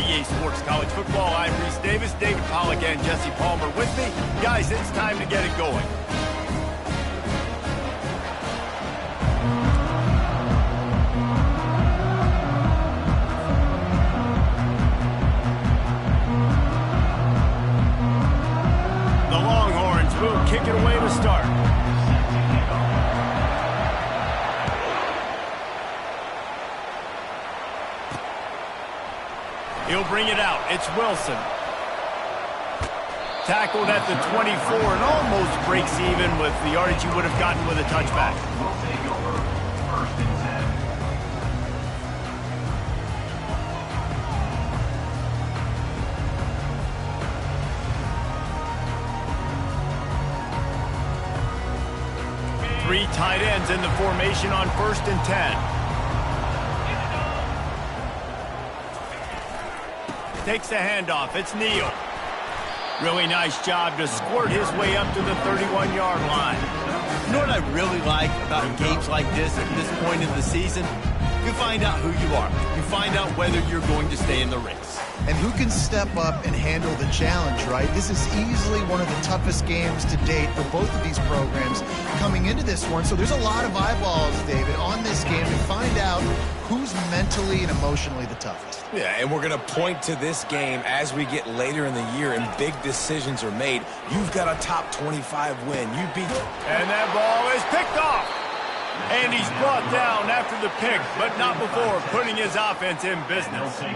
EA Sports College Football. I'm Reese Davis, David Pollack, and Jesse Palmer with me. Guys, it's time to get it going. The Longhorns will kick it away to start. He'll bring it out. It's Wilson. Tackled at the 24 and almost breaks even with the yardage he would have gotten with a touchback. We'll take over. First and 10. Three tight ends in the formation on 1st and 10. Takes the handoff. It's Neal. Really nice job to squirt his way up to the 31-yard line. You know what I really like about games like this at this point in the season? You find out who you are. You find out whether you're going to stay in the race. And who can step up and handle the challenge, right? This is easily one of the toughest games to date for both of these programs coming into this one. So there's a lot of eyeballs, David, on this game to find out who's mentally and emotionally the toughest. Yeah, and we're going to point to this game as we get later in the year and big decisions are made. You've got a top 25 win. You beat... And that ball is picked off. And he's brought down after the pick, but not before putting his offense in business. You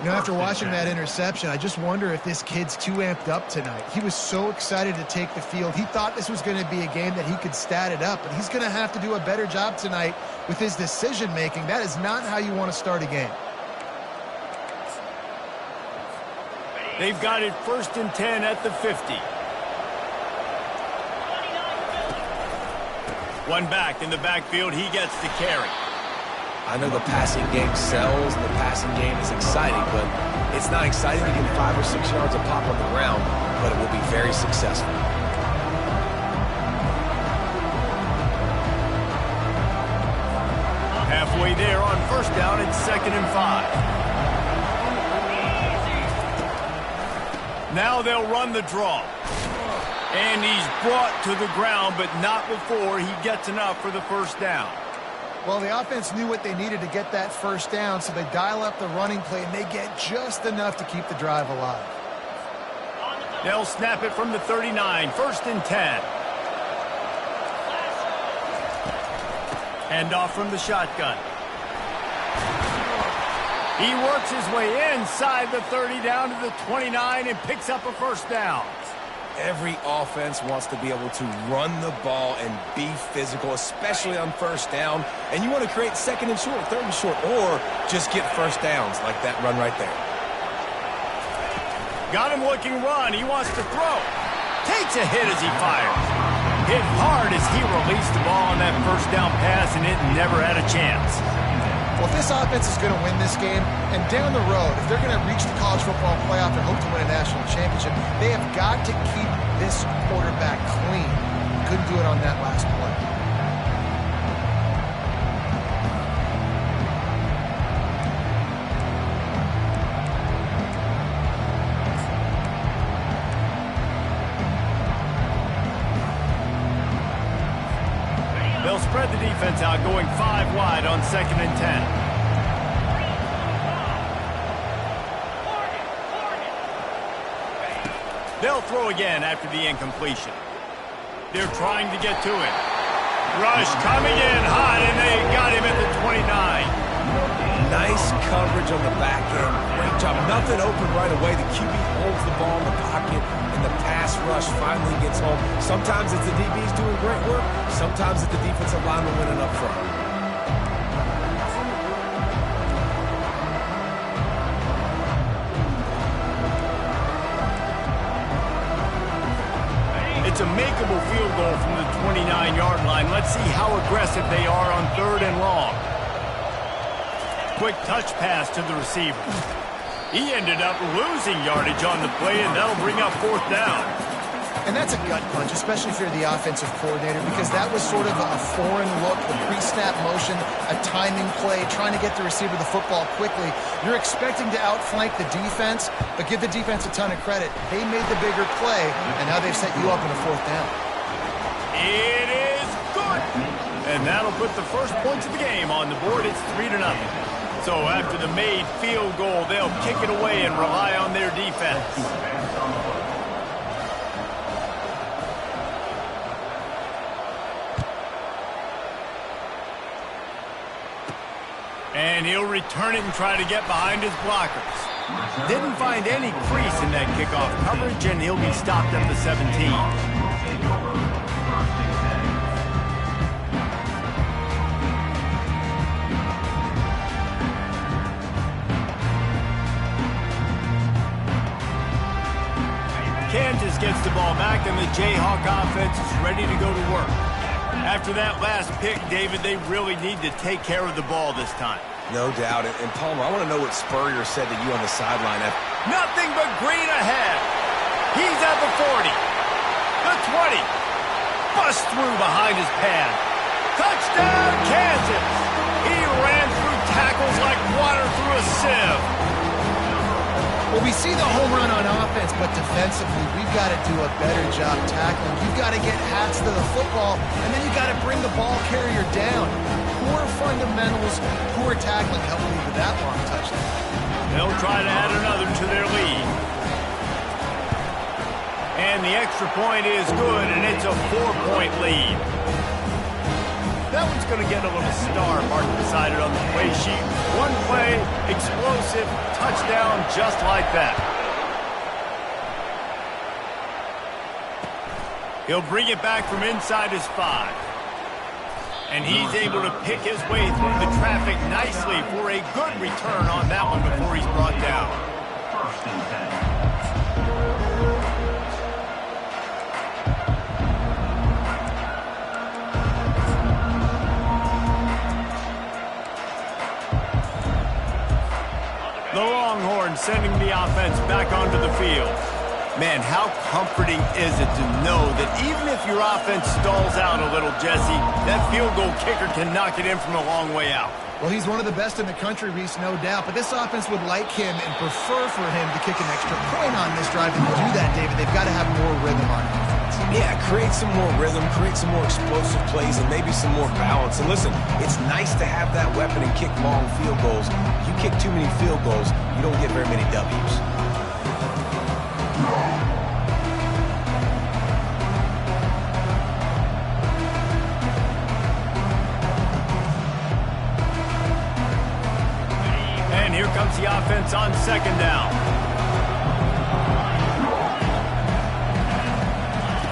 know, after watching that interception, I just wonder if this kid's too amped up tonight. He was so excited to take the field. He thought this was going to be a game that he could stat it up, but he's going to have to do a better job tonight with his decision-making. That is not how you want to start a game. They've got it 1st and 10 at the 50. One back in the backfield. He gets the carry. I know the passing game sells and the passing game is exciting, but it's not exciting to get 5 or 6 yards of pop on the ground, but it will be very successful. Halfway there on 1st down, it's 2nd and 5. Now they'll run the draw. And he's brought to the ground, but not before he gets enough for the 1st down. Well, the offense knew what they needed to get that 1st down, so they dial up the running play, and they get just enough to keep the drive alive. They'll snap it from the 39, 1st and 10. Handoff from the shotgun. He works his way inside the 30 down to the 29 and picks up a 1st down. Every offense wants to be able to run the ball and be physical, especially on 1st down. And you want to create 2nd and short, 3rd and short, or just get 1st downs like that run right there. Got him looking run. He wants to throw. Takes a hit as he fires. Hit hard as he released the ball on that 1st down pass, and it never had a chance. Well, if this offense is going to win this game, and down the road, if they're going to reach the college football playoff and hope to win a national championship, they have got to keep this quarterback clean. Couldn't do it on that last play. They'll spread the defense out, going 5 wide on 2nd and 10. They'll throw again after the incompletion. They're trying to get to it. Rush coming in hot, and they got him at the 29. Nice coverage on the back end. Great job. Nothing open right away. The QB holds the ball in the pocket, and the pass rush finally gets home. Sometimes it's the DBs doing great work. Sometimes it's the defensive lineman winning up front. It's a makeable field goal from the 29-yard line. Let's see how aggressive they are on 3rd and long. Quick touch pass to the receiver. He ended up losing yardage on the play, and that'll bring up 4th down. And that's a gut punch, especially if you're the offensive coordinator, because that was sort of a foreign look, the pre-snap motion, a timing play, trying to get the receiver the football quickly. You're expecting to outflank the defense, but give the defense a ton of credit. They made the bigger play, and now they've set you up in a 4th down. It is good. And that'll put the first points of the game on the board. It's 3-0. So after the made field goal, they'll kick it away and rely on their defense. And he'll return it and try to get behind his blockers. Didn't find any crease in that kickoff coverage, and he'll be stopped at the 17. Kansas gets the ball back, and the Jayhawk offense is ready to go to work. After that last pick, David, they really need to take care of the ball this time. No doubt. And Palmer, I want to know what Spurrier said to you on the sideline. Nothing but green ahead. He's at the 40. The 20. Bust through behind his pad. Touchdown, Kansas. He ran through tackles like water through a sieve. Well, we see the home run on offense, but defensively, we've got to do a better job tackling. You've got to get hats to the football, and then you've got to bring the ball carrier down. Poor fundamentals, poor tackling helped lead to that long touchdown. They'll try to add another to their lead. And the extra point is good, and it's a 4-point lead. That one's going to get a little star marked beside it on the play sheet. One play, explosive, touchdown, just like that. He'll bring it back from inside his 5. And he's able to pick his way through the traffic nicely for a good return on that one before he's brought down. 1st and 10. The Longhorns sending the offense back onto the field. Man, how comforting is it to know that even if your offense stalls out a little, Jesse, that field goal kicker can knock it in from a long way out. Well, he's one of the best in the country, Reese, no doubt. But this offense would like him and prefer for him to kick an extra point on this drive. And to do that, David, they've got to have more rhythm on offense. Yeah, create some more rhythm, create some more explosive plays, and maybe some more balance. And listen, it's nice to have that weapon and kick long field goals. You kick too many field goals, you don't get very many W's. And here comes the offense on 2nd down.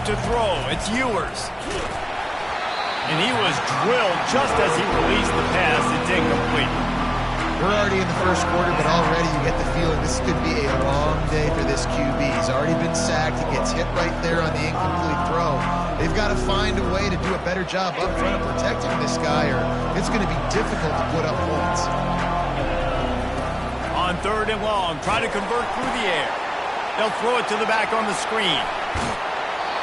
To throw, it's Ewers. And he was drilled just as he released the pass. It's incomplete. We're already in the first quarter, but already you get the feeling this could be a long day for this QB. He's already been sacked. He gets hit right there on the incomplete throw. They've got to find a way to do a better job up front of protecting this guy, or it's going to be difficult to put up points. On 3rd and long, try to convert through the air. They'll throw it to the back on the screen.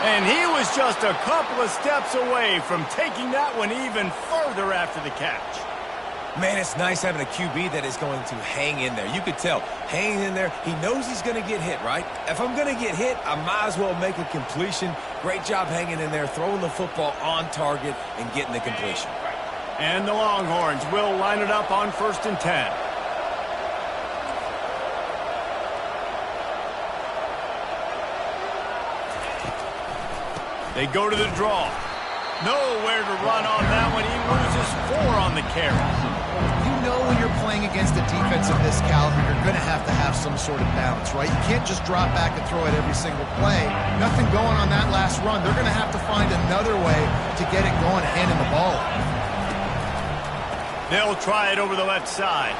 And he was just a couple of steps away from taking that one even further after the catch. Man, it's nice having a QB that is going to hang in there. You could tell, hanging in there, he knows he's going to get hit, right? If I'm going to get hit, I might as well make a completion. Great job hanging in there, throwing the football on target and getting the completion. And the Longhorns will line it up on 1st and 10. They go to the draw. Nowhere to run on that one. He loses 4 on the carry. You know when you're playing against a defense of this caliber, you're going to have some sort of balance, right? You can't just drop back and throw it every single play. Nothing going on that last run. They're going to have to find another way to get it going, handing the ball. They'll try it over the left side.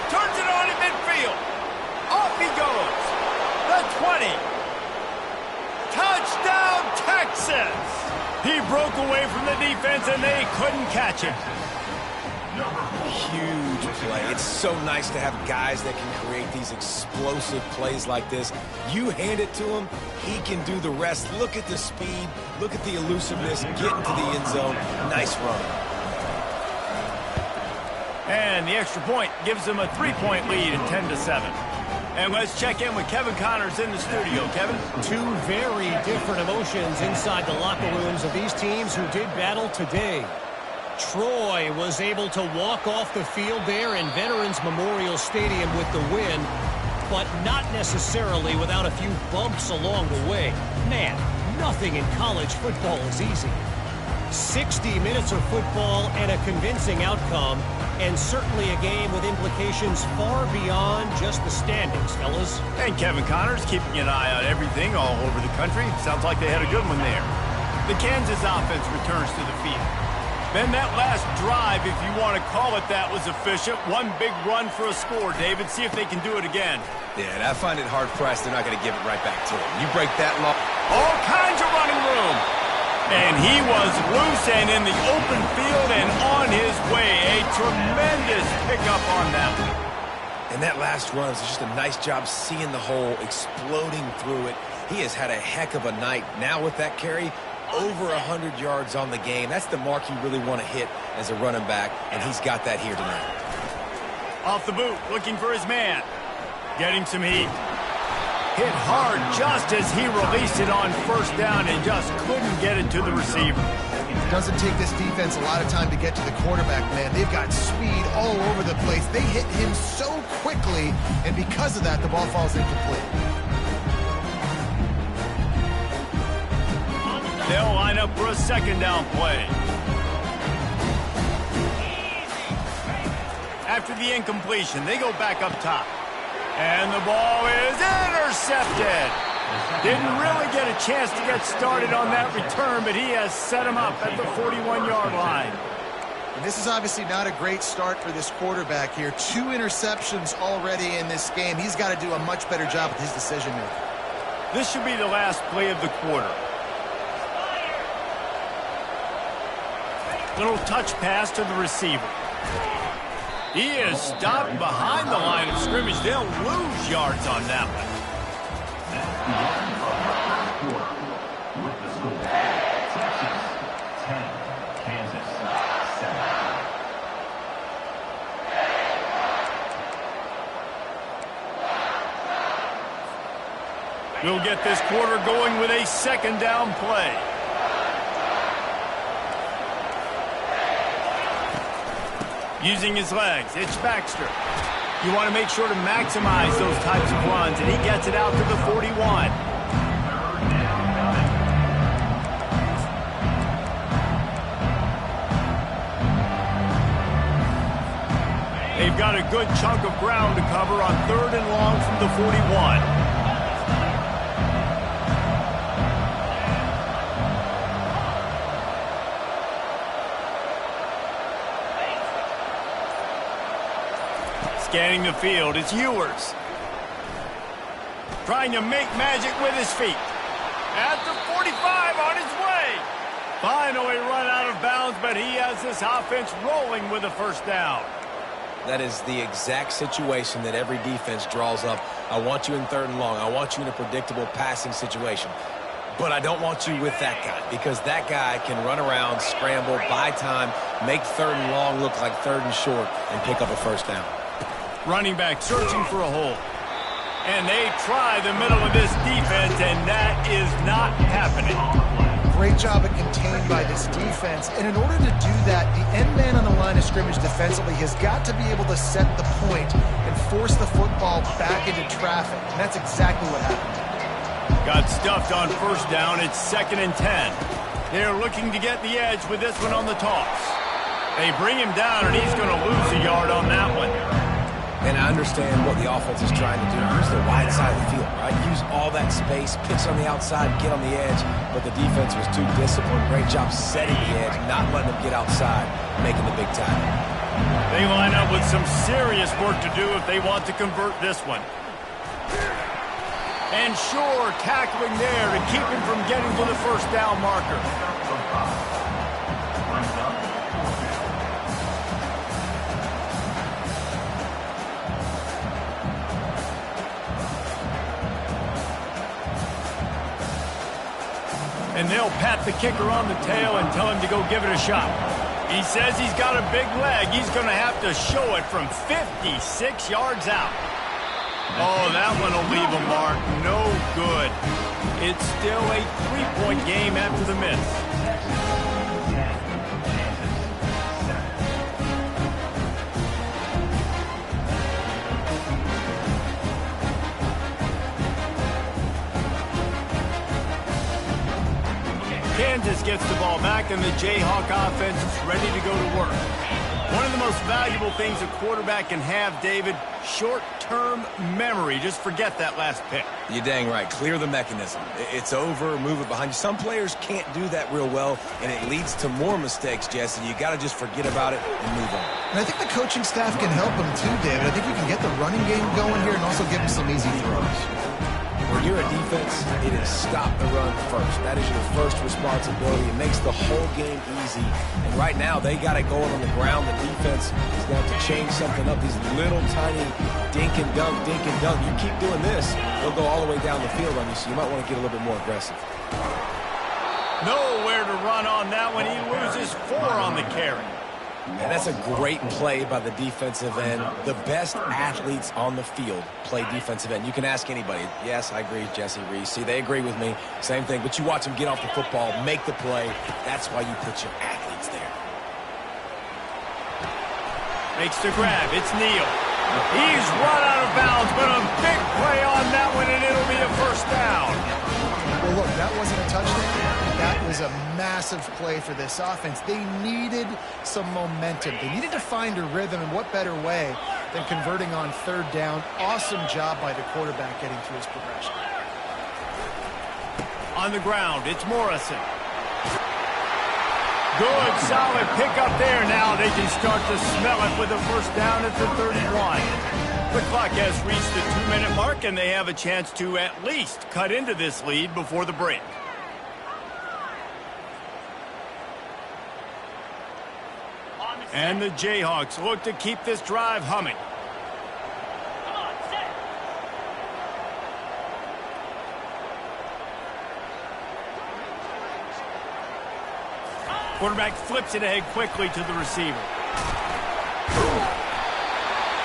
Turns it on in midfield. Off he goes. The 20. Touchdown, Texas! He broke away from the defense, and they couldn't catch him. Huge play. It's so nice to have guys that can create these explosive plays like this. You hand it to him, he can do the rest. Look at the speed, look at the elusiveness, get into the end zone. Nice run. And the extra point gives them a 3-point lead at 10-7. And let's check in with Kevin Connors in the studio. Kevin? Two very different emotions inside the locker rooms of these teams who did battle today. Troy was able to walk off the field there in Veterans Memorial Stadium with the win, but not necessarily without a few bumps along the way. Man, nothing in college football is easy. 60 minutes of football and a convincing outcome, and certainly a game with implications far beyond just the standings, fellas. And Kevin Connors keeping an eye on everything all over the country. Sounds like they had a good one there. The Kansas offense returns to the field. Then that last drive, if you want to call it that, was efficient. One big run for a score, David. See if they can do it again. Yeah, and I find it hard-pressed. They're not going to give it right back to him. You break that law. All kinds of running room. And he was loose and in the open field and on his way. A tremendous pickup on that one. And that last run is just a nice job seeing the hole, exploding through it. He has had a heck of a night. Now with that carry, over 100 yards on the game. That's the mark you really want to hit as a running back, and he's got that here tonight. Off the boot, looking for his man. Getting some heat. Hit hard just as he released it on first down and just couldn't get it to the receiver. It doesn't take this defense a lot of time to get to the quarterback, man. They've got speed all over the place. They hit him so quickly, and because of that, the ball falls incomplete. They'll line up for a second down play. After the incompletion, they go back up top. And the ball is intercepted. Didn't really get a chance to get started on that return, but he has set him up at the 41-yard line. And this is obviously not a great start for this quarterback here. 2 interceptions already in this game. He's got to do a much better job with his decision-making. This should be the last play of the quarter. Little touch pass to the receiver. He is stopped behind the line of scrimmage. They'll lose yards on that one. With the score, Texas 10, Kansas 7. We'll get this quarter going with a second down play. Using his legs, it's Baxter. You want to make sure to maximize those types of runs, and he gets it out to the 41. They've got a good chunk of ground to cover on 3rd and long from the 41. Scanning the field, it's Ewers. Trying to make magic with his feet. At the 45, on his way. Finally run out of bounds, but he has this offense rolling with a first down. That is the exact situation that every defense draws up. I want you in 3rd and long. I want you in a predictable passing situation. But I don't want you with that guy, because that guy can run around, scramble, buy time, make 3rd and long look like 3rd and short, and pick up a first down. Running back searching for a hole. And they try the middle of this defense, and that is not happening. Great job at contained by this defense. And in order to do that, the end man on the line of scrimmage defensively has got to be able to set the point and force the football back into traffic. And that's exactly what happened. Got stuffed on first down. It's 2nd and 10. They're looking to get the edge with this one on the toss. They bring him down, and he's going to lose a yard on that one. And I understand what the offense is trying to do. Use the wide side of the field, right? Use all that space, pitch on the outside, get on the edge. But the defense was too disciplined. Great job setting the edge, not letting them get outside, making the big tackle. They line up with some serious work to do if they want to convert this one. And sure, tackling there to keep him from getting to the first down marker. And they'll pat the kicker on the tail and tell him to go give it a shot. He says he's got a big leg. He's going to have to show it from 56 yards out. Oh, that one will leave a mark. No good. It's still a 3-point game after the miss. Kansas gets the ball back, and the Jayhawk offense is ready to go to work. One of the most valuable things a quarterback can have, David, short-term memory. Just forget that last pick. You're dang right. Clear the mechanism. It's over, move it behind you. Some players can't do that real well, and it leads to more mistakes, Jesse. You got to just forget about it and move on. And I think the coaching staff can help him too, David. I think you can get the running game going here and also give him some easy throws. When you're a defense, it is stop the run first. That is your first responsibility. It makes the whole game easy. And right now, they got it going on the ground. The defense is going to have to change something up. These little tiny dink and dunk, dink and dunk. You keep doing this, they'll go all the way down the field on you, so you might want to get a little bit more aggressive. Nowhere to run on that one. He loses 4 on the carry. And that's a great play by the defensive end. The best athletes on the field play defensive end. You can ask anybody. Yes, I agree, Jesse Reese. See, they agree with me. Same thing. But you watch them get off the football, make the play. That's why you put your athletes there. Makes the grab. It's Neal. He's run out of bounds, but a big play on that one, and it'll be a first down. Well, look, that wasn't a touchdown. That was a massive play for this offense. They needed some momentum. They needed to find a rhythm, and what better way than converting on 3rd down. Awesome job by the quarterback getting through his progression. On the ground, it's Morrison. Good, solid pickup there. Now they can start to smell it with a first down at the 31. The clock has reached the 2-minute mark, and they have a chance to at least cut into this lead before the break. And the Jayhawks look to keep this drive humming. Quarterback flips it ahead quickly to the receiver.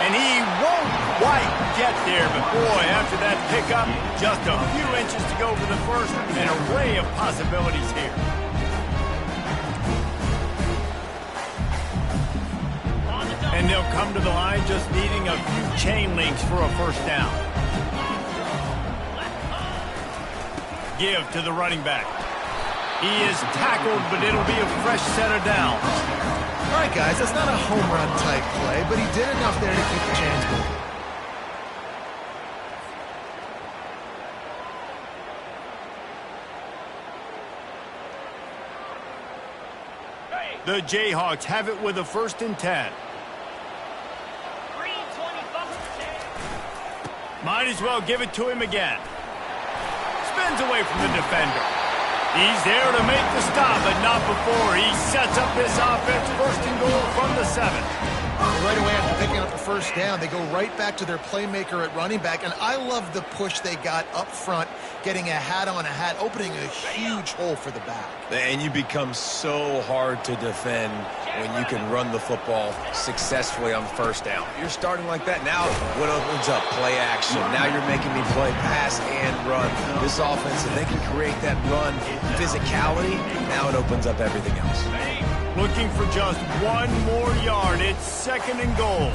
And he won't quite get there, but boy, after that pickup, just a few inches to go for the first, an array of possibilities here. And they'll come to the line just needing a few chain links for a first down. Give to the running back. He is tackled, but it'll be a fresh set of downs. All right, guys, that's not a home run type play, but he did enough there to keep the chains moving. The Jayhawks have it with a 1st and 10. Might as well give it to him again. Spins away from the defender. He's there to make the stop, but not before he sets up this offense 1st and goal from the 7. Right away after picking up the first down, they go right back to their playmaker at running back, and I love the push they got up front, getting a hat on a hat, opening a huge hole for the back. And you become so hard to defend when you can run the football successfully on 1st down. You're starting like that. Now what opens up? Play action. Now you're making me play pass and run. This offense, if they can create that run physicality, now it opens up everything else. Looking for just 1 more yard. It's 2nd and goal.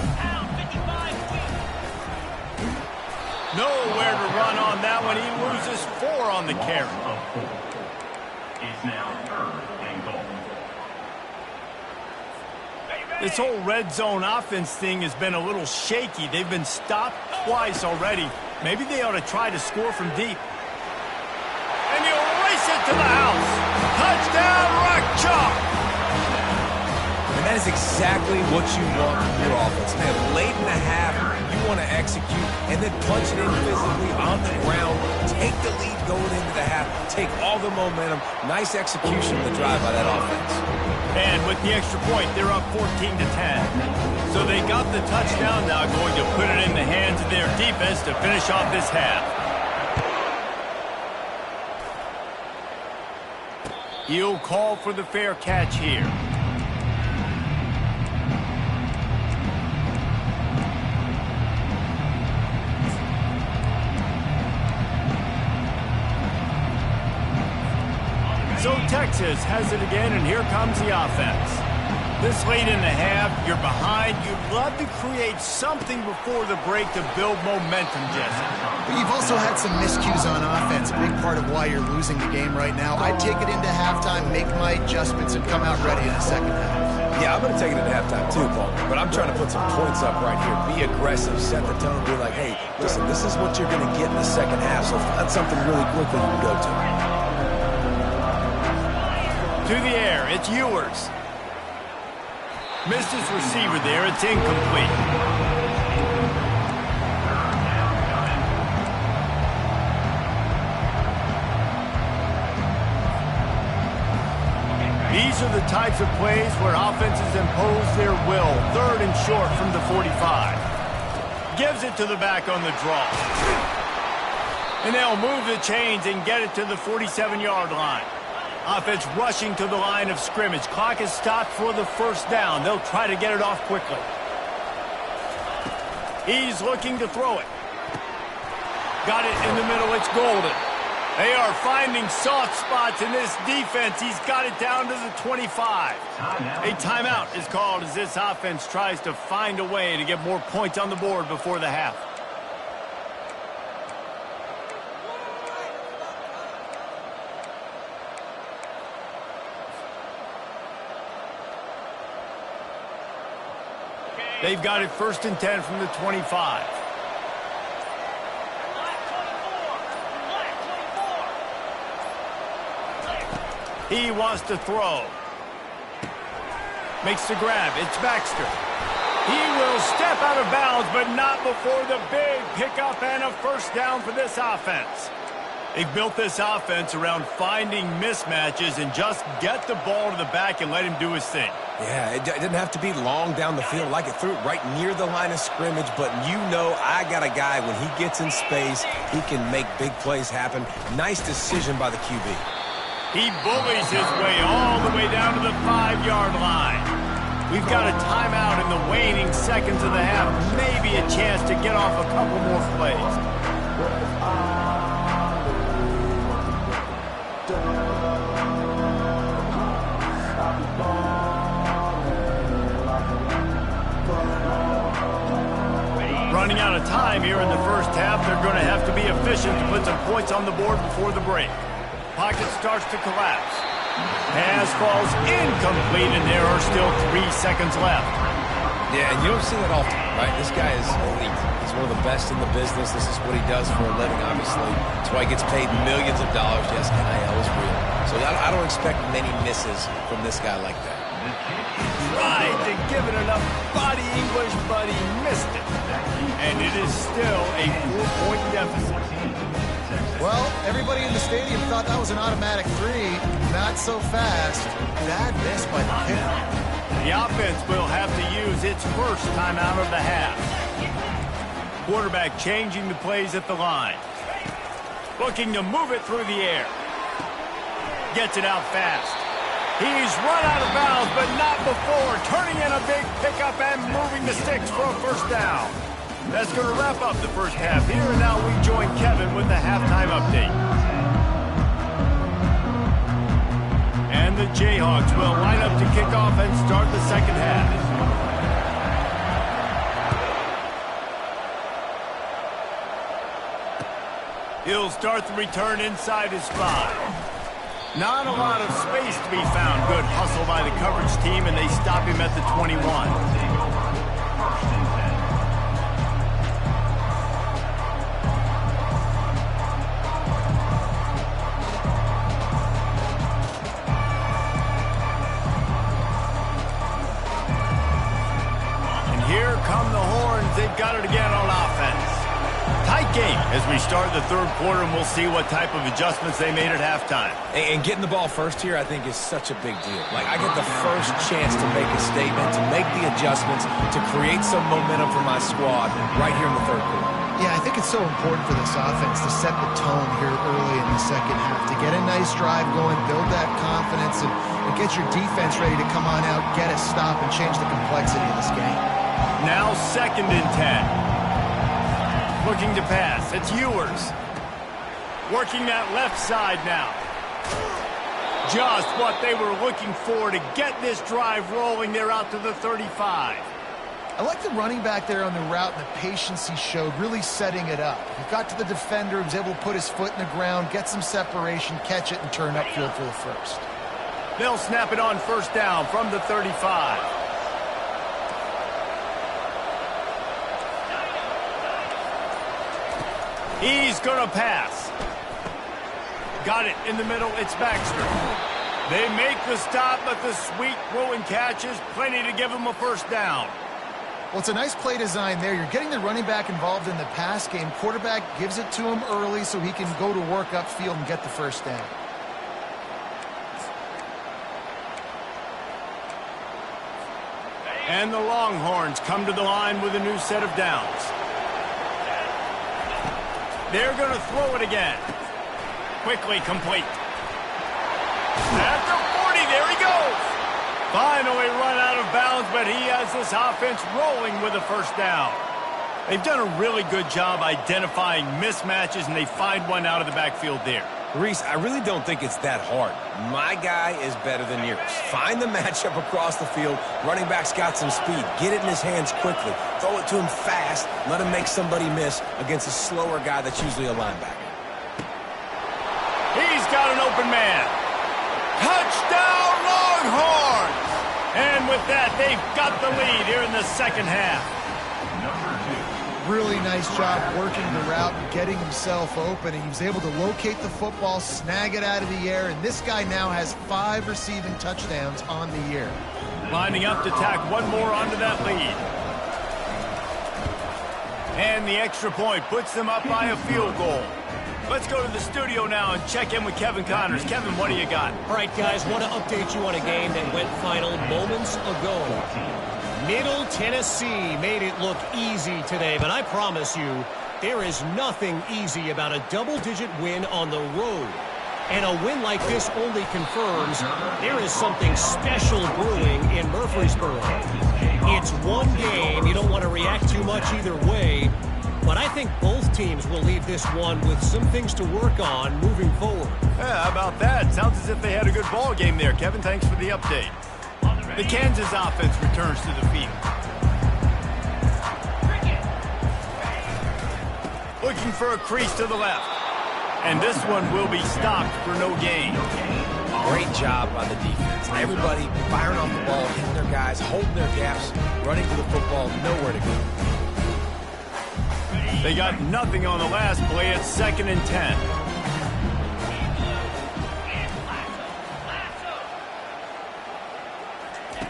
Nowhere to run on that one. He loses 4 on the carry. It's now 3rd and goal. This whole red zone offense thing has been a little shaky. They've been stopped twice already. Maybe they ought to try to score from deep. And he'll race it to the house. Touchdown, Rock Chalk. And that is exactly what you want from your offense. Man, late in the half, you want to execute and then punch it in physically on the ground. Take the lead going into the half. Take all the momentum. Nice execution of the drive by that offense. And with the extra point, they're up 14-10. So they got the touchdown, now going to put it in the hands of their defense to finish off this half. He'll call for the fair catch here. So Texas has it again, and here comes the offense. This late in the half, you're behind. You'd love to create something before the break to build momentum, Jesse. But you've also had some miscues on offense, a big part of why you're losing the game right now. I'd take it into halftime, make my adjustments, and come out ready in the second half. Yeah, I'm going to take it into halftime too, Paul. But I'm trying to put some points up right here. Be aggressive, set the tone, be like, hey, listen, this is what you're going to get in the second half, so find something really quickly you can go to. To the air, it's Ewers. Missed his receiver there, it's incomplete. These are the types of plays where offenses impose their will. 3rd and short from the 45. Gives it to the back on the draw. And they'll move the chains and get it to the 47-yard line. Offense rushing to the line of scrimmage. Clock is stopped for the first down. They'll try to get it off quickly. He's looking to throw it. Got it in the middle. It's golden. They are finding soft spots in this defense. He's got it down to the 25. A timeout is called as this offense tries to find a way to get more points on the board before the half. They've got it 1st and 10 from the 25. He wants to throw. Makes the grab. It's Baxter. He will step out of bounds, but not before the big pickup and a first down for this offense. They've built this offense around finding mismatches and just get the ball to the back and let him do his thing. Yeah, it didn't have to be long down the field. Like it threw it right near the line of scrimmage, but you know I got a guy, when he gets in space, he can make big plays happen. Nice decision by the QB. He bullies his way all the way down to the 5-yard line. We've got a timeout in the waning seconds of the half. Maybe a chance to get off a couple more plays. Running out of time here in the first half. They're going to have to be efficient to put some points on the board before the break. Pocket starts to collapse. Pass falls incomplete, and there are still 3 seconds left. Yeah, and you don't see that often, right? This guy is elite. He's one of the best in the business. This is what he does for a living, obviously. That's why he gets paid millions of dollars. Yes, NIL is real. So I don't expect many misses from this guy like that. Tried to give it enough body English, but he missed it. And it is still a 4-point deficit. Well, everybody in the stadium thought that was an automatic 3. Not so fast. Bad miss by the kicker. The offense will have to use its first timeout of the half. Quarterback changing the plays at the line. Looking to move it through the air. Gets it out fast. He's run out of bounds, but not before. Turning in a big pickup and moving the sticks for a first down. That's going to wrap up the first half here, and now we join Kevin with the halftime update. And the Jayhawks will line up to kick off and start the second half. He'll start the return inside his 5. Not a lot of space to be found. Good hustle by the coverage team, and they stop him at the 21. Here come the horns. They've got it again on offense. Tight game as we start the third quarter, and we'll see what type of adjustments they made at halftime. And getting the ball first here, I think, is such a big deal. Like, I get the first chance to make a statement, to make the adjustments, to create some momentum for my squad right here in the third quarter. Yeah, I think it's so important for this offense to set the tone here early in the second half, to get a nice drive going, build that confidence, and get your defense ready to come on out, get a stop, and change the complexity of this game. Now 2nd and 10. Looking to pass. It's Ewers. Working that left side now. Just what they were looking for to get this drive rolling. They're out to the 35. I like the running back there on the route and the patience he showed, really setting it up. He got to the defender, he was able to put his foot in the ground, get some separation, catch it, and turn upfield for the first. They'll snap it on 1st down from the 35. He's going to pass. Got it in the middle. It's Baxter. They make the stop, but the sweet throw and catch is plenty to give him a 1st down. Well, it's a nice play design there. You're getting the running back involved in the pass game. Quarterback gives it to him early so he can go to work upfield and get the 1st down. And the Longhorns come to the line with a new set of downs. They're going to throw it again. Quickly complete. At the 40, there he goes. Finally run out of bounds, but he has this offense rolling with a 1st down. They've done a really good job identifying mismatches, and they find one out of the backfield there. Reese, I really don't think it's that hard. My guy is better than yours. Find the matchup across the field. Running back's got some speed. Get it in his hands quickly. Throw it to him fast. Let him make somebody miss against a slower guy that's usually a linebacker. He's got an open man. Touchdown, Longhorns! And with that, they've got the lead here in the 2nd half. Really nice job working the route and getting himself open. And he was able to locate the football, snag it out of the air, and this guy now has 5 receiving touchdowns on the year. Lining up to tack one more onto that lead. And the extra point puts them up by a field goal. Let's go to the studio now and check in with Kevin Connors. Kevin, what do you got? All right, guys, want to update you on a game that went final moments ago. Middle Tennessee made it look easy today, but I promise you, there is nothing easy about a double-digit win on the road. And a win like this only confirms there is something special brewing in Murfreesboro. It's one game. You don't want to react too much either way. But I think both teams will leave this one with some things to work on moving forward. Yeah, how about that? Sounds as if they had a good ball game there. Kevin, thanks for the update. The Kansas offense returns to the field. Looking for a crease to the left. And this one will be stopped for no gain. Great job by the defense. Everybody firing off the ball, hitting their guys, holding their gaps, running to the football, nowhere to go. They got nothing on the last play. It's 2nd and 10.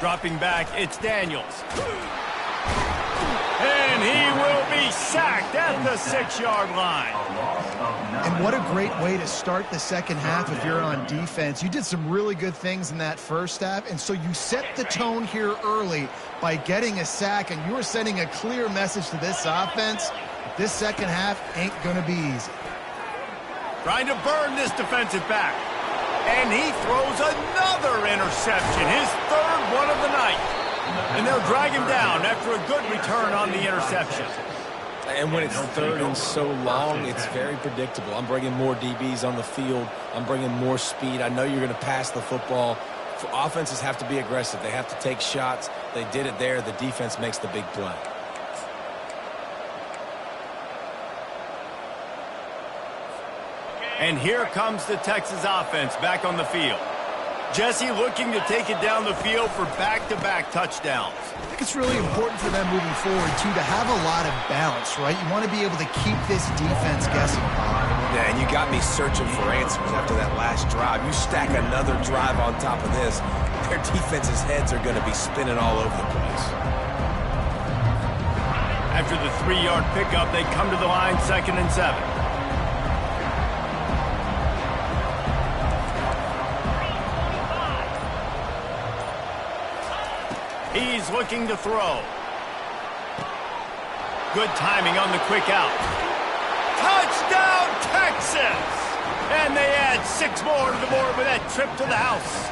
Dropping back, it's Daniels. And he will be sacked at the 6-yard line. And what a great way to start the second half if you're on defense. You did some really good things in that first half, and so you set the tone here early by getting a sack, and you were sending a clear message to this offense. This second half ain't going to be easy. Trying to burn this defensive back. And he throws another interception, his 3rd one of the night. And they'll drag him down after a good return on the interception. And when it's 3rd and so long, it's very predictable. I'm bringing more DBs on the field. I'm bringing more speed. I know you're going to pass the football. Offenses have to be aggressive. They have to take shots. They did it there. The defense makes the big play. And here comes the Texas offense back on the field. Jesse looking to take it down the field for back-to-back touchdowns. I think it's really important for them moving forward, too, to have a lot of balance, right? You want to be able to keep this defense guessing. Yeah, and you got me searching for answers after that last drive. You stack another drive on top of this, their defense's heads are going to be spinning all over the place. After the 3-yard pickup, they come to the line 2nd and 7. He's looking to throw. Good timing on the quick out. And they add 6 more to the board with that trip to the house.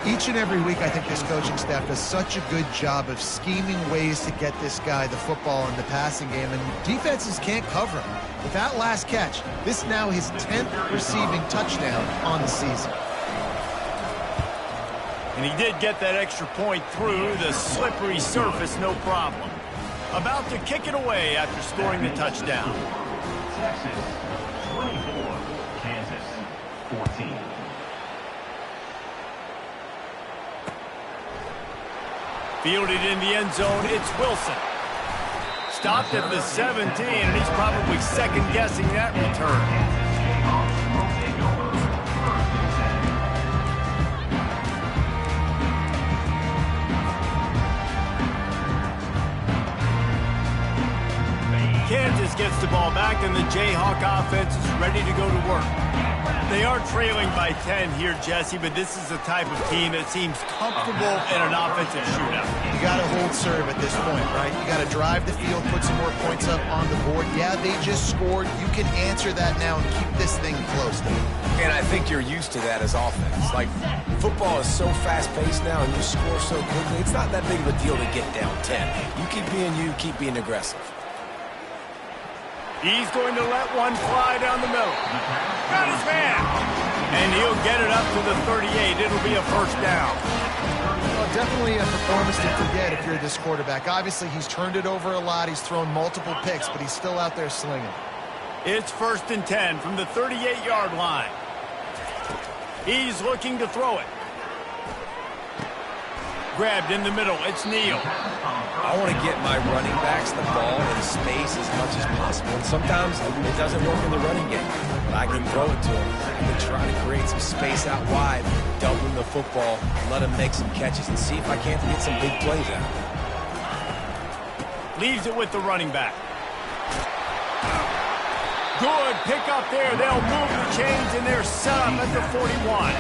Each and every week, I think this coaching staff does such a good job of scheming ways to get this guy the football in the passing game, and defenses can't cover him. With that last catch, this now his 10th receiving touchdown on the season. And he did get that extra point through the slippery surface, no problem. About to kick it away after scoring the touchdown. Texas 24, Kansas 14. Fielded in the end zone, it's Wilson. Stopped at the 17, and he's probably second-guessing that return. Kansas gets the ball back, and the Jayhawk offense is ready to go to work. They are trailing by 10 here, Jesse, but this is the type of team that seems comfortable in an offensive shootout. You got to hold serve at this point, right? You got to drive the field, put some more points up on the board. Yeah, they just scored. You can answer that now and keep this thing close. And I think you're used to that as offense. Like, football is so fast-paced now, and you score so quickly. It's not that big of a deal to get down 10. You keep being you, keep being aggressive. He's going to let one fly down the middle. Got his man. And he'll get it up to the 38. It'll be a first down. Well, definitely a performance to forget if you're this quarterback. Obviously, he's turned it over a lot. He's thrown multiple picks, but he's still out there slinging. It's 1st and 10 from the 38-yard line. He's looking to throw it. Grabbed in the middle. It's Neal. I want to get my running backs the ball in space as much as possible. And sometimes it doesn't work in the running game. But I can throw it to him. I can try to create some space out wide, dump him the football, let him make some catches, and see if I can't get some big plays out of it. Leaves it with the running back. Good pick up there. They'll move the chains, and they're set up at the 41.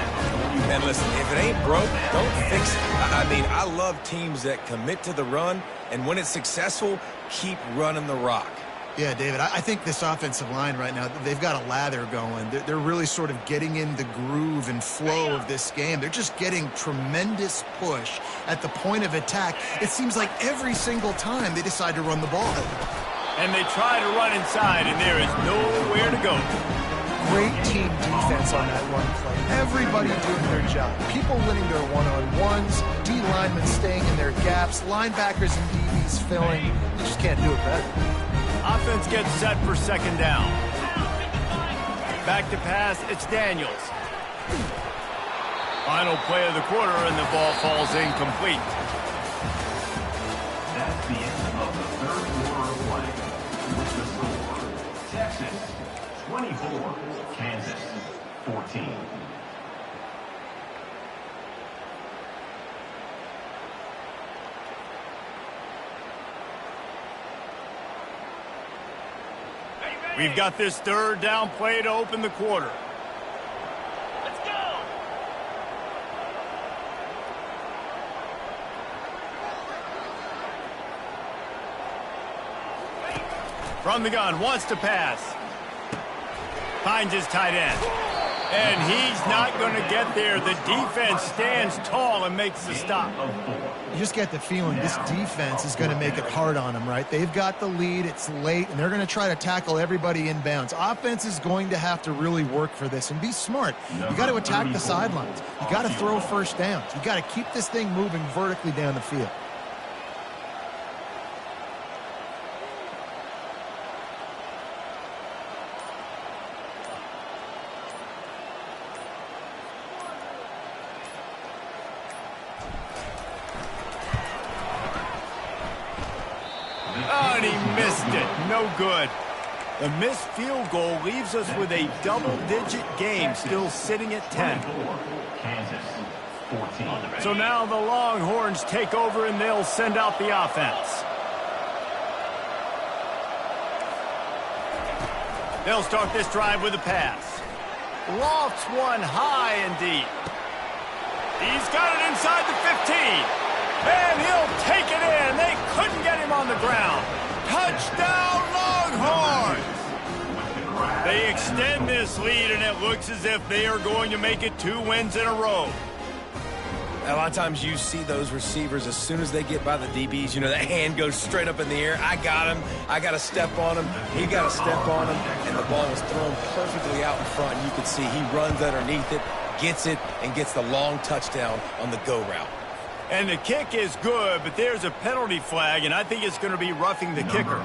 And listen, if it ain't broke, don't fix it. I mean, I love teams that commit to the run, and when it's successful, keep running the rock. Yeah, David, I think this offensive line right now, they've got a lather going. They're really sort of getting in the groove and flow of this game. They're just getting tremendous push at the point of attack. It seems like every single time they decide to run the ball. And they try to run inside, and there is nowhere to go. Great team defense on that run play. Everybody doing their job. People winning their one-on-ones, D linemen staying in their gaps, linebackers and DBs filling. You just can't do it better. Offense gets set for second down. Back to pass, it's Daniels. Final play of the quarter, and the ball falls incomplete. That's the end of the third quarter of play. With the score, Texas 24, Kansas 14. We've got this third down play to open the quarter. Let's go! From the gun, wants to pass. Finds his tight end. And he's not going to get there. The defense stands tall and makes the stop. You just get the feeling this defense is going to make it hard on them, right? They've got the lead, it's late, and they're going to try to tackle everybody inbounds. Offense is going to have to really work for this and be smart. You got to attack the sidelines. You got to throw first downs. You got to keep this thing moving vertically down the field. Oh, and he missed it. No good. The missed field goal leaves us with a double-digit game still sitting at 10. Kansas 14. So now the Longhorns take over and they'll send out the offense. They'll start this drive with a pass. Lofts one high and deep. He's got it inside the 15. And he'll take it in. They couldn't get him on the ground. Touchdown, Longhorns! They They extend this lead, and it looks as if they are going to make it 2 wins in a row. A lot of times you see those receivers, as soon as they get by the DBs, you know, that hand goes straight up in the air. I got him. I got to step on him. He got to step on him. And the ball was thrown perfectly out in front. And you can see he runs underneath it, gets it, and gets the long touchdown on the go route. And the kick is good, but there's a penalty flag, and I think it's going to be roughing the kicker.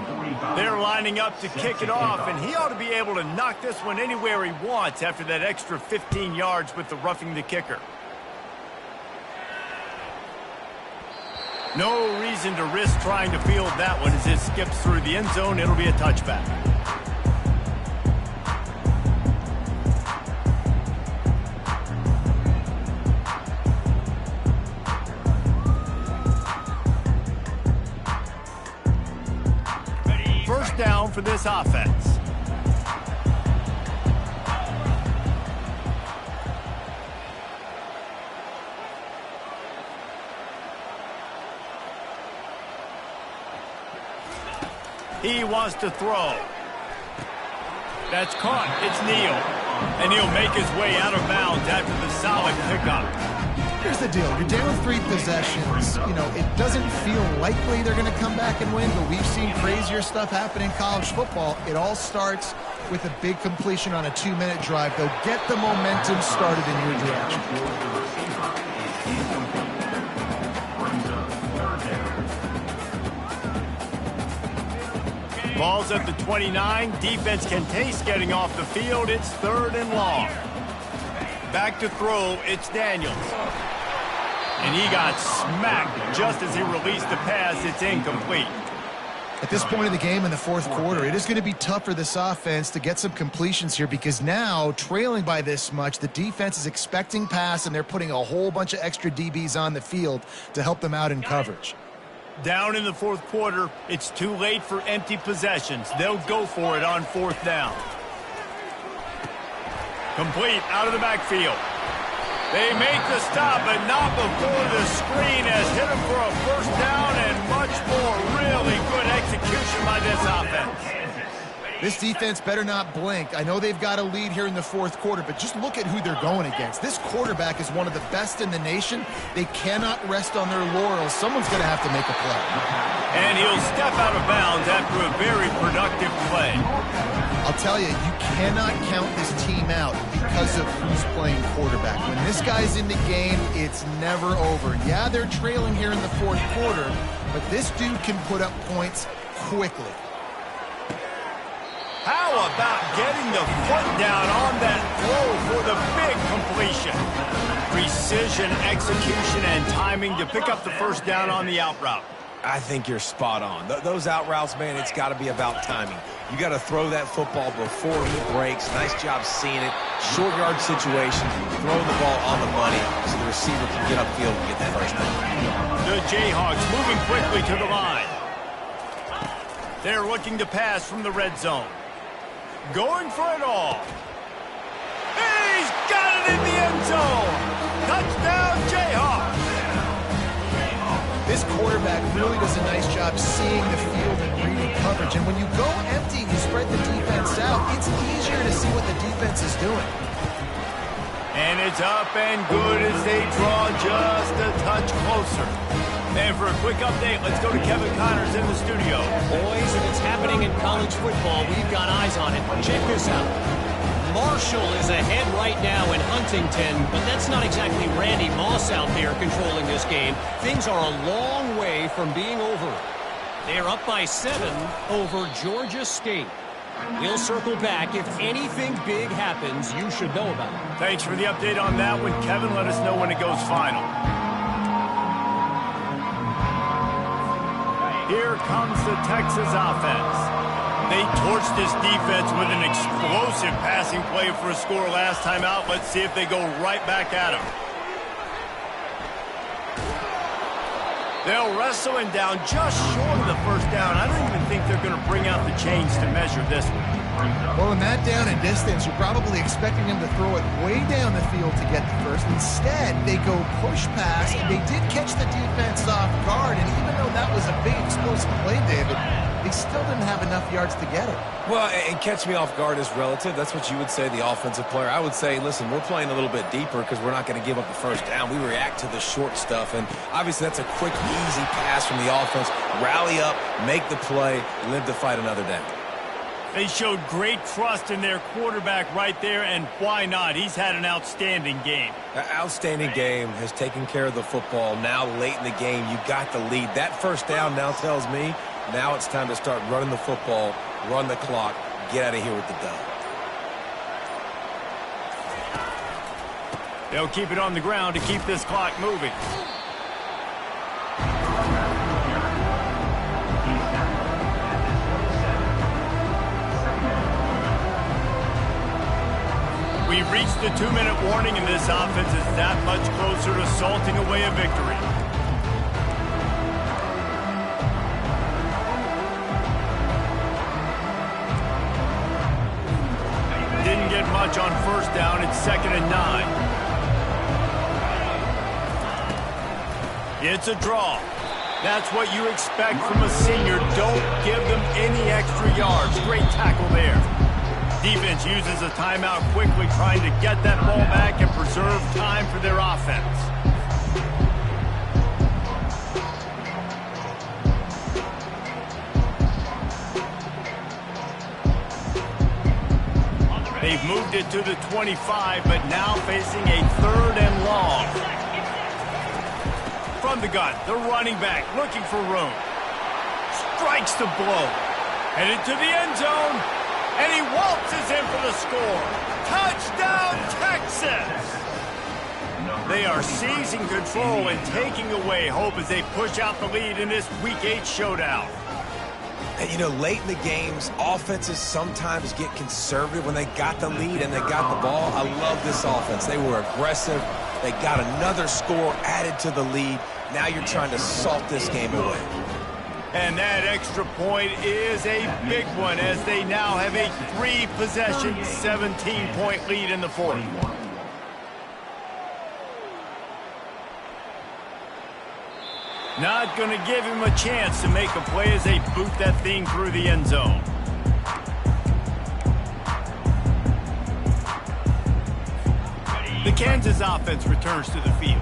They're lining up to kick it off, and he ought to be able to knock this one anywhere he wants after that extra 15 yards with the roughing the kicker. No reason to risk trying to field that one as it skips through the end zone. It'll be a touchback. First down for this offense. He wants to throw. That's caught. It's Neal. And he'll make his way out of bounds after the solid pickup. Here's the deal. You're down 3 possessions. You know, it doesn't feel likely they're going to come back and win, but we've seen crazier stuff happen in college football. It all starts with a big completion on a 2-minute drive. They'll get the momentum started in your direction. Ball's at the 29. Defense can taste getting off the field. It's 3rd and long. Back to throw. It's Daniels. And he got smacked just as he released the pass. It's incomplete. At this point of the game in the 4th quarter, it is going to be tough for this offense to get some completions here because now, trailing by this much, the defense is expecting pass, and they're putting a whole bunch of extra DBs on the field to help them out in coverage. Down in the 4th quarter, it's too late for empty possessions. They'll go for it on 4th down. Complete out of the backfield. They make the stop, but not before the screen has hit him for a 1st down and much more. Really good execution by this offense. This defense better not blink. I know they've got a lead here in the 4th quarter, but just look at who they're going against. This quarterback is one of the best in the nation. They cannot rest on their laurels. Someone's going to have to make a play. And he'll step out of bounds after a very productive play. I'll tell you, you cannot count this team out because of who's playing quarterback. When this guy's in the game, it's never over. Yeah, they're trailing here in the 4th quarter, but this dude can put up points quickly. How about getting the foot down on that throw for the big completion? Precision, execution, and timing to pick up the 1st down on the out route. I think you're spot on. Those out routes, man, it's got to be about timing. You got to throw that football before he breaks. Nice job seeing it. Short yard situation, throwing the ball on the money so the receiver can get upfield and get the 1st down. The Jayhawks moving quickly to the line. They're looking to pass from the red zone. Going for it all. He's got it in the end zone. Touchdown, Jayhawks. This quarterback really does a nice job seeing the field and reading coverage. And when you go empty and you spread the defense out, it's easier to see what the defense is doing. And it's up and good as they draw just a touch closer. And for a quick update, let's go to Kevin Connors in the studio. Boys, if it's happening in college football, we've got eyes on it. Check this out. Marshall is ahead right now in Huntington, but that's not exactly Randy Moss out there controlling this game. Things are a long way from being over. They're up by 7 over Georgia State. We'll circle back. If anything big happens, you should know about it. Thanks for the update on that one, Kevin. Let us know when it goes final. Here comes the Texas offense. They torched this defense with an explosive passing play for a score last time out. Let's see if they go right back at him. They'll wrestle him down just short of the 1st down. I don't even think they're going to bring out the chains to measure this one. Well, in that down and distance, you're probably expecting him to throw it way down the field to get the 1st. Instead, they go push pass, and they did catch the defense off guard. And even though that was a big explosive play, David, they he still didn't have enough yards to get it. Well, and catch me off guard is relative. That's what you would say, the offensive player. I would say, listen, we're playing a little bit deeper because we're not going to give up the first down. We react to the short stuff, and obviously that's a quick, easy pass from the offense. Rally up, make the play, live to fight another down. They showed great trust in their quarterback right there, and why not? He's had an outstanding game. An outstanding game, has taken care of the football. Now late in the game, you got the lead. That first down now tells me now it's time to start running the football, run the clock, get out of here with the dub. They'll keep it on the ground to keep this clock moving. We've reached the 2-minute warning, and this offense is that much closer to salting away a victory. Didn't get much on first down. It's 2nd and 9. It's a draw. That's what you expect from a senior. Don't give them any extra yards. Great tackle there. Defense uses a timeout quickly, trying to get that ball back and preserve time for their offense. They've moved it to the 25, but now facing a 3rd and long. From the gun, the running back looking for room. Strikes the blow. Headed to the end zone. And he waltzes in for the score. Touchdown, Texas! They are seizing control and taking away hope as they push out the lead in this Week 8 showdown. And, you know, late in the games, offenses sometimes get conservative when they got the lead and they got the ball. I love this offense. They were aggressive. They got another score added to the lead. Now you're trying to salt this game away. And that extra point is a big one as they now have a 3-possession, 17-point lead in the 4th. Not going to give him a chance to make a play as they boot that thing through the end zone. The Kansas offense returns to the field.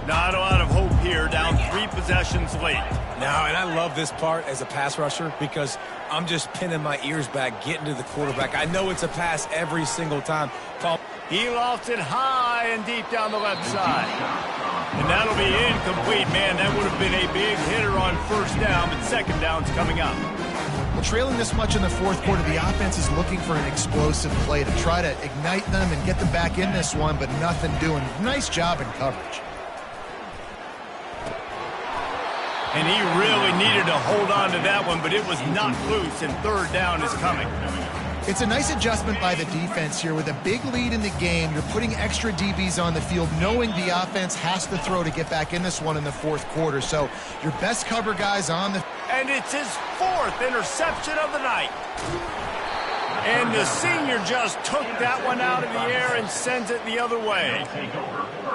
Not a lot of hope here, down 3 possessions late. Now, and I love this part as a pass rusher because I'm just pinning my ears back, getting to the quarterback. I know it's a pass every single time. He lofts it high and deep down the left side. And that'll be incomplete. Man, that would have been a big hitter on first down, but second down's coming up. Well, trailing this much in the 4th quarter, the offense is looking for an explosive play to try to ignite them and get them back in this one, but nothing doing. Nice job in coverage. And he really needed to hold on to that one, but it was knocked loose, and third down is coming. It's a nice adjustment by the defense here. With a big lead in the game, you're putting extra DBs on the field, knowing the offense has to throw to get back in this one in the 4th quarter. So your best cover guys on the... And it's his 4th interception of the night. And the senior just took that one out of the air and sends it the other way.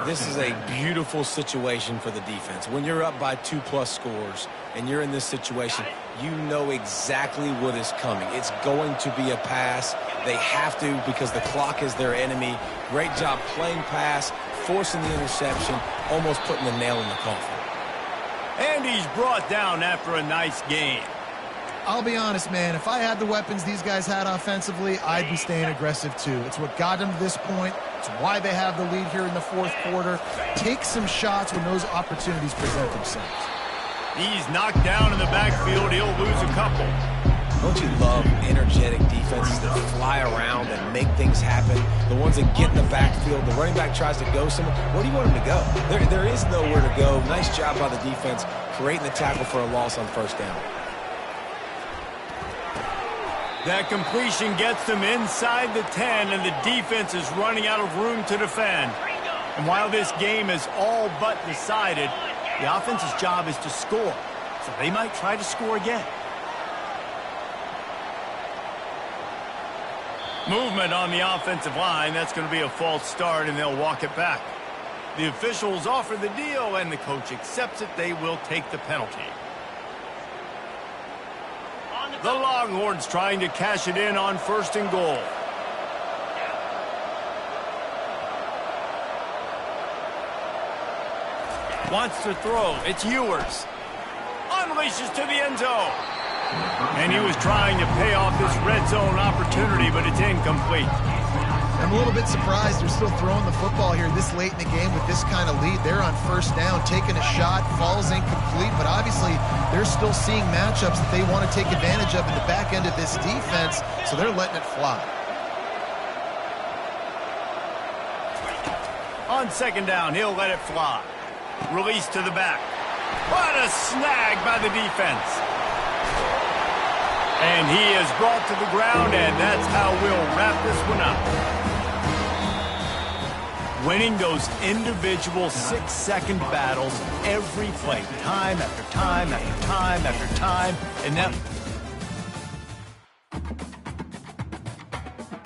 This is a beautiful situation for the defense. When you're up by 2+ scores and you're in this situation, you know exactly what is coming. It's going to be a pass. They have to because the clock is their enemy. Great job playing pass, forcing the interception, almost putting the nail in the coffin. And he's brought down after a nice game. I'll be honest, man, if I had the weapons these guys had offensively, I'd be staying aggressive too. It's what got them to this point. It's why they have the lead here in the 4th quarter. Take some shots when those opportunities present themselves. He's knocked down in the backfield. He'll lose a couple. Don't you love energetic defenses that fly around and make things happen? The ones that get in the backfield, the running back tries to go somewhere. Where do you want him to go? There is nowhere to go. Nice job by the defense creating the tackle for a loss on first down. That completion gets them inside the 10, and the defense is running out of room to defend. And while this game is all but decided, the offense's job is to score. So they might try to score again. Movement on the offensive line. That's going to be a false start, and they'll walk it back. The officials offer the deal, and the coach accepts it. They will take the penalty. The Longhorns trying to cash it in on 1st and goal. Wants to throw. It's Ewers. Unleashes to the end zone. And he was trying to pay off this red zone opportunity, but it's incomplete. I'm a little bit surprised they're still throwing the football here this late in the game with this kind of lead. They're on 1st down, taking a shot, falls incomplete, but obviously they're still seeing matchups that they want to take advantage of in the back end of this defense, so they're letting it fly. On 2nd down, he'll let it fly. Release to the back. What a snag by the defense. And he is brought to the ground, and that's how we'll wrap this one up. Winning those individual 6-second battles every play, time after time after time after time, and that